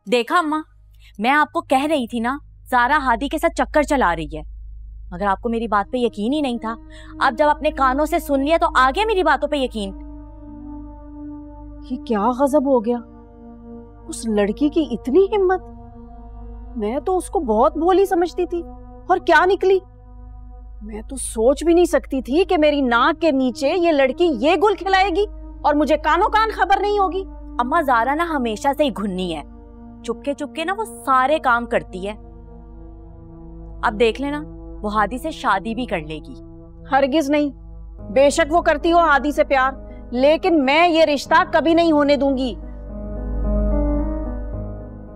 देखा अम्मा, मैं आपको कह रही थी ना, ज़ारा हादी के साथ चक्कर चला रही है। मगर आपको मेरी बात पे यकीन ही नहीं था। अब जब अपने कानों से सुन लिया तो आ गया मेरी बातों पे यकीन। ये क्या गजब हो गया, उस लड़की की इतनी हिम्मत। मैं तो उसको बहुत भोली समझती थी, और क्या निकली। मैं तो सोच भी नहीं सकती थी कि मेरी नाक के नीचे ये लड़की ये गुल खिलाएगी और मुझे कानों कान खबर नहीं होगी। अम्मा, ज़ारा ना हमेशा से ही घुन्नी है, चुपके चुपके ना वो सारे काम करती है। अब देख लेना, वो हादी से शादी भी कर लेगी। हरगिज नहीं। बेशक वो करती हो हादी से प्यार, लेकिन मैं ये रिश्ता कभी नहीं होने दूंगी।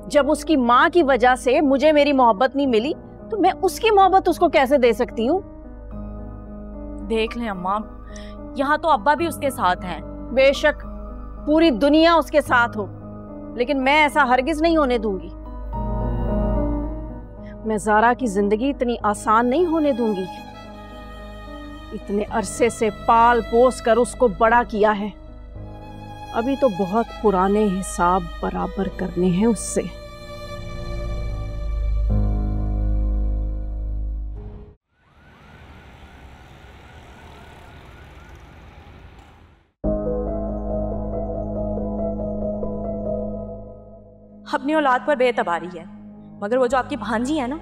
जब उसकी माँ की वजह से मुझे मेरी मोहब्बत नहीं मिली, तो मैं उसकी मोहब्बत उसको कैसे दे सकती हूँ। देख लें अम्मा, यहाँ तो अब्बा भी उसके साथ हैं। बेशक पूरी दुनिया उसके साथ हो, लेकिन मैं ऐसा हरगिज नहीं होने दूंगी। मैं ज़ारा की जिंदगी इतनी आसान नहीं होने दूंगी। इतने अरसे से पाल पोस कर उसको बड़ा किया है, अभी तो बहुत पुराने हिसाब बराबर करने हैं उससे। अपनी औलाद पर बेतबारी है, मगर वो जो आपकी भांजी है ना,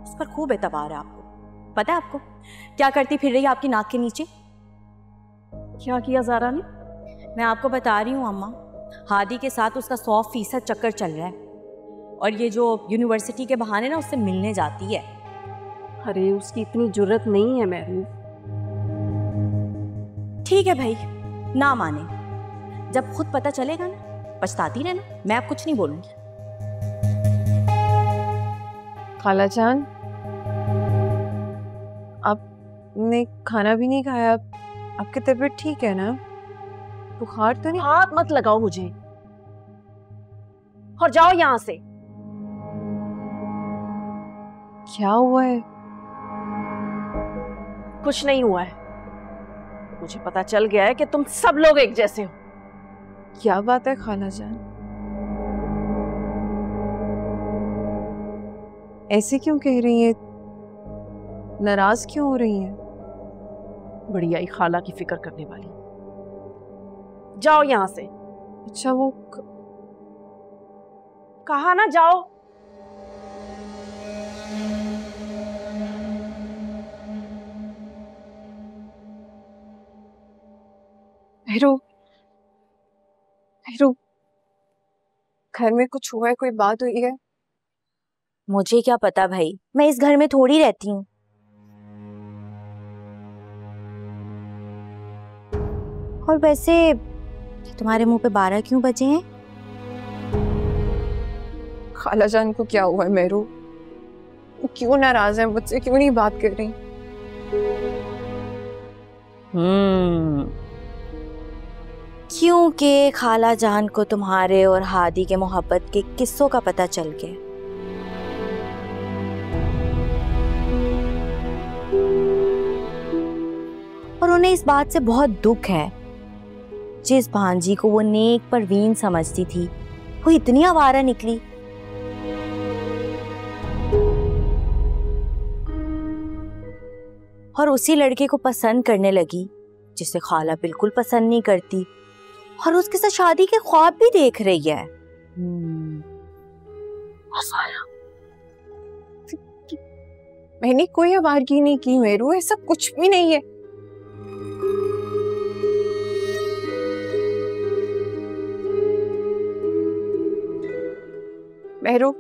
उस पर खूब एतबार है। आपको पता है आपको क्या करती फिर रही है आपकी नाक के नीचे? क्या किया ज़ारा ने? मैं आपको बता रही हूँ अम्मा, हादी के साथ उसका 100% चक्कर चल रहा है, और ये जो यूनिवर्सिटी के बहाने ना उससे मिलने जाती है। अरे उसकी इतनी जुर्रत नहीं है महरूफ। ठीक है भाई, ना माने, जब खुद पता चलेगा ना पछताती रहना, मैं अब कुछ नहीं बोलूंगी। खाला जान, आपने खाना भी नहीं खाया, आपकी तबीयत ठीक है ना? बुखार तो नहीं? हाथ मत लगाओ मुझे और जाओ यहां से। क्या हुआ है? कुछ नहीं हुआ है। मुझे पता चल गया है कि तुम सब लोग एक जैसे हो। क्या बात है खाला जान, ऐसे क्यों कह रही है? नाराज क्यों हो रही है? बढ़िया ही खाला की फिक्र करने वाली। जाओ यहां से। अच्छा, वो कहा ना जाओ। भैरू, भैरू, घर में कुछ हुआ है? कोई बात हुई है? मुझे क्या पता भाई, मैं इस घर में थोड़ी रहती हूँ। और वैसे तुम्हारे मुंह पे 12 क्यों बजे हैं? खाला जान को क्या हुआ है मेरू? वो क्यों नाराज है मुझसे, क्यों नहीं बात कर रही? क्योंकि खाला जान को तुम्हारे और हादी के मोहब्बत के किस्सों का पता चल गया। और उन्हें इस बात से बहुत दुख है, जिस भांजी को वो नेक परवीन समझती थी, वो इतनी आवारा निकली। और उसी लड़के को पसंद करने लगी जिसे खाला बिल्कुल पसंद नहीं करती, और उसके साथ शादी के ख्वाब भी देख रही है। मैंने कोई आवारगी नहीं की मेरू, ऐसा कुछ भी नहीं है। मेहरू,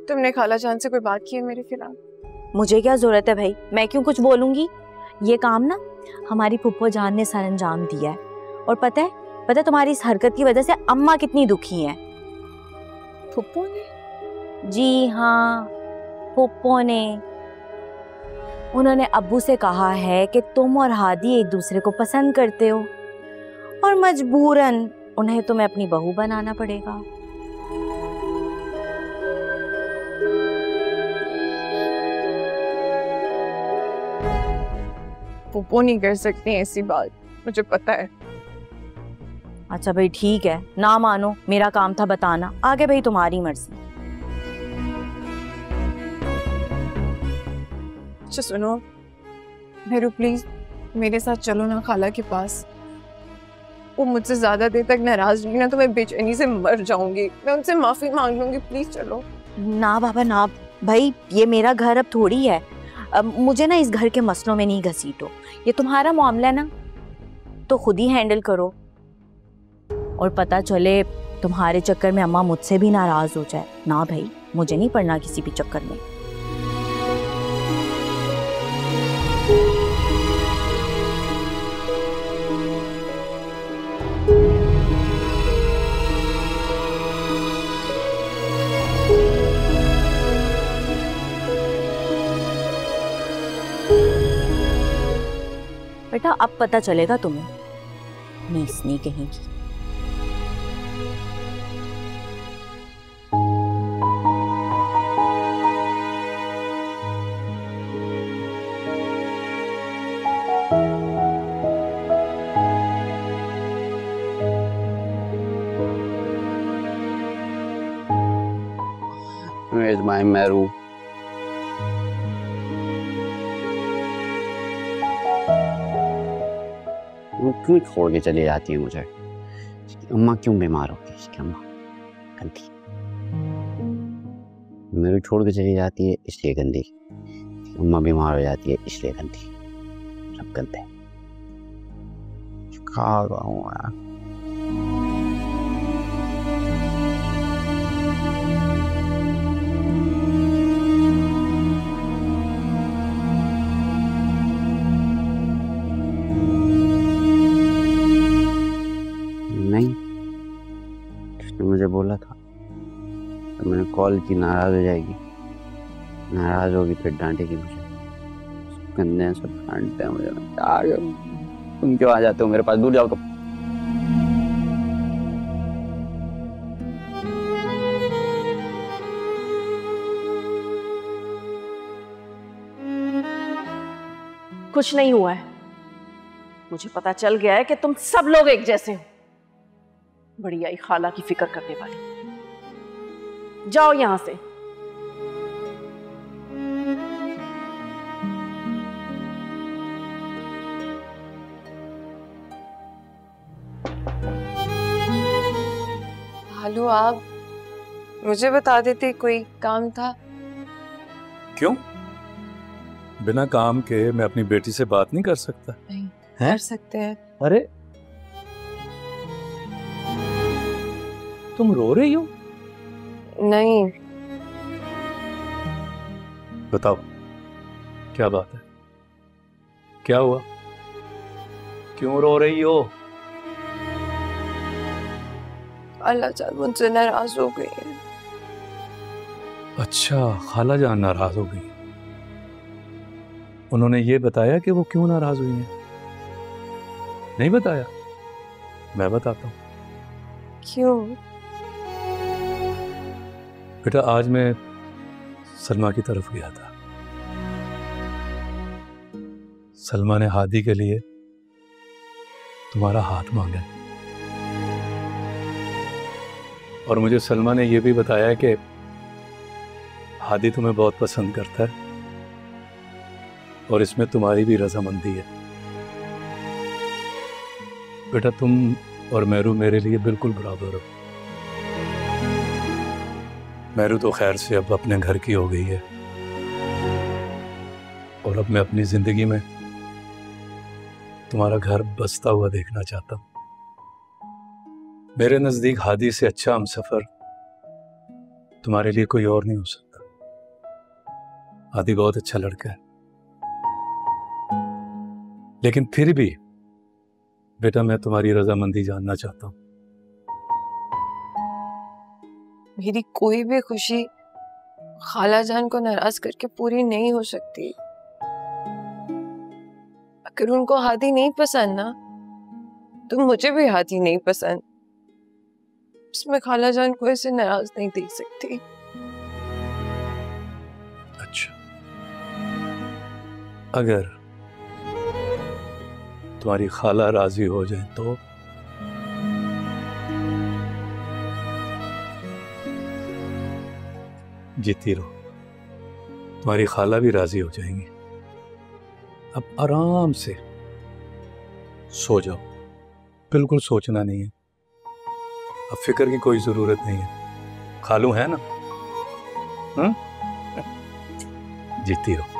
तुमने खाला जान से कोई बात की है मेरे खिलाफ? मुझे क्या जरूरत है भाई, मैं क्यों कुछ बोलूंगी? ये काम ना हमारी फुप्पो जान ने सर अंजाम दिया है, और पता है तुम्हारी इस हरकत की वजह से अम्मा कितनी दुखी हैं। फुप्पो ने? जी हाँ, फुप्पो ने। उन्होंने अब्बू से कहा है कि तुम और हादी एक दूसरे को पसंद करते हो, और मजबूरन उन्हें तुम्हें अपनी बहू बनाना पड़ेगा। फुप्पो नहीं कर सकती ऐसी बात, मुझे पता है। अच्छा भाई ठीक है, ना मानो, मेरा काम था बताना, आगे भाई तुम्हारी मर्जी। अच्छा सुनो मेरू, प्लीज मेरे साथ चलो ना खाला के पास। वो मुझसे ज्यादा देर तक नाराज रही ना तो मैं बेचैनी से मर जाऊंगी। मैं उनसे माफी मांग लूंगी, प्लीज चलो। ना बाबा ना भाई, ये मेरा घर अब थोड़ी है। अब मुझे ना इस घर के मसलों में नहीं घसीटो, ये तुम्हारा मामला है ना, तो खुद ही हैंडल करो। और पता चले तुम्हारे चक्कर में अम्मा मुझसे भी नाराज हो जाए। ना भाई, मुझे नहीं पड़ना किसी भी चक्कर में। बेटा अब पता चलेगा तुम्हें, नीसनी कहीं की। Where's my Meru? वो क्यों छोड़ के चली जाती है मुझे? अम्मा क्यों बीमार हो गई? इसकी अम्मा गंदी, मेरे छोड़ के चली जाती है इसलिए गंदी, अम्मा बीमार हो जाती है इसलिए गंदी, सब गंदे। खा रहा हूँ यार। नहीं, उसने मुझे बोला था तो मैंने कॉल की, नाराज हो जाएगी, नाराज होगी फिर डांटेगी मुझे, गंदे सब डांटते हैं मुझे। तुम क्यों आ जाते हो मेरे पास? दूर जाओ तुम। कुछ नहीं हुआ है, मुझे पता चल गया है कि तुम सब लोग एक जैसे हो। बड़ी आई खाला की फिक्र करने वाली। जाओ यहां से। हेलो, आप मुझे बता देते, कोई काम था? क्यों? बिना काम के मैं अपनी बेटी से बात नहीं कर सकता? नहीं है? कर सकते हैं। अरे तुम रो रही हो? नहीं। बताओ क्या बात है, क्या हुआ, क्यों रो रही हो? अल्लाह जान मुझसे नाराज हो गई है। अच्छा, खाला जान नाराज हो गई। उन्होंने ये बताया कि वो क्यों नाराज हुई हैं? नहीं बताया? मैं बताता हूँ। क्यों? बेटा आज मैं सलमा की तरफ गया था। सलमा ने हादी के लिए तुम्हारा हाथ मांगा और मुझे सलमा ने यह भी बताया कि हादी तुम्हें बहुत पसंद करता है और इसमें तुम्हारी भी रजामंदी है। बेटा तुम और मेरू मेरे लिए बिल्कुल बराबर हो। मेरू तो खैर से अब अपने घर की हो गई है और अब मैं अपनी जिंदगी में तुम्हारा घर बसता हुआ देखना चाहता हूं। मेरे नजदीक हादी से अच्छा हमसफर तुम्हारे लिए कोई और नहीं हो सकता। हादी बहुत अच्छा लड़का है, लेकिन फिर भी बेटा मैं तुम्हारी रजामंदी जानना चाहता हूं। मेरी कोई भी खुशी खाला जान को नाराज करके पूरी नहीं हो सकती। अगर उनको हादी नहीं पसंद ना, तो मुझे भी हादी नहीं पसंद। मैं खाला जान को ऐसे नाराज नहीं देख सकती। अच्छा, अगर तुम्हारी खाला राजी हो जाए तो जीती रहो, तुम्हारी खाला भी राजी हो जाएंगी। अब आराम से सो जाओ, बिल्कुल सोचना नहीं है, अब फिक्र की कोई जरूरत नहीं है। खालू है ना? जीती रहो।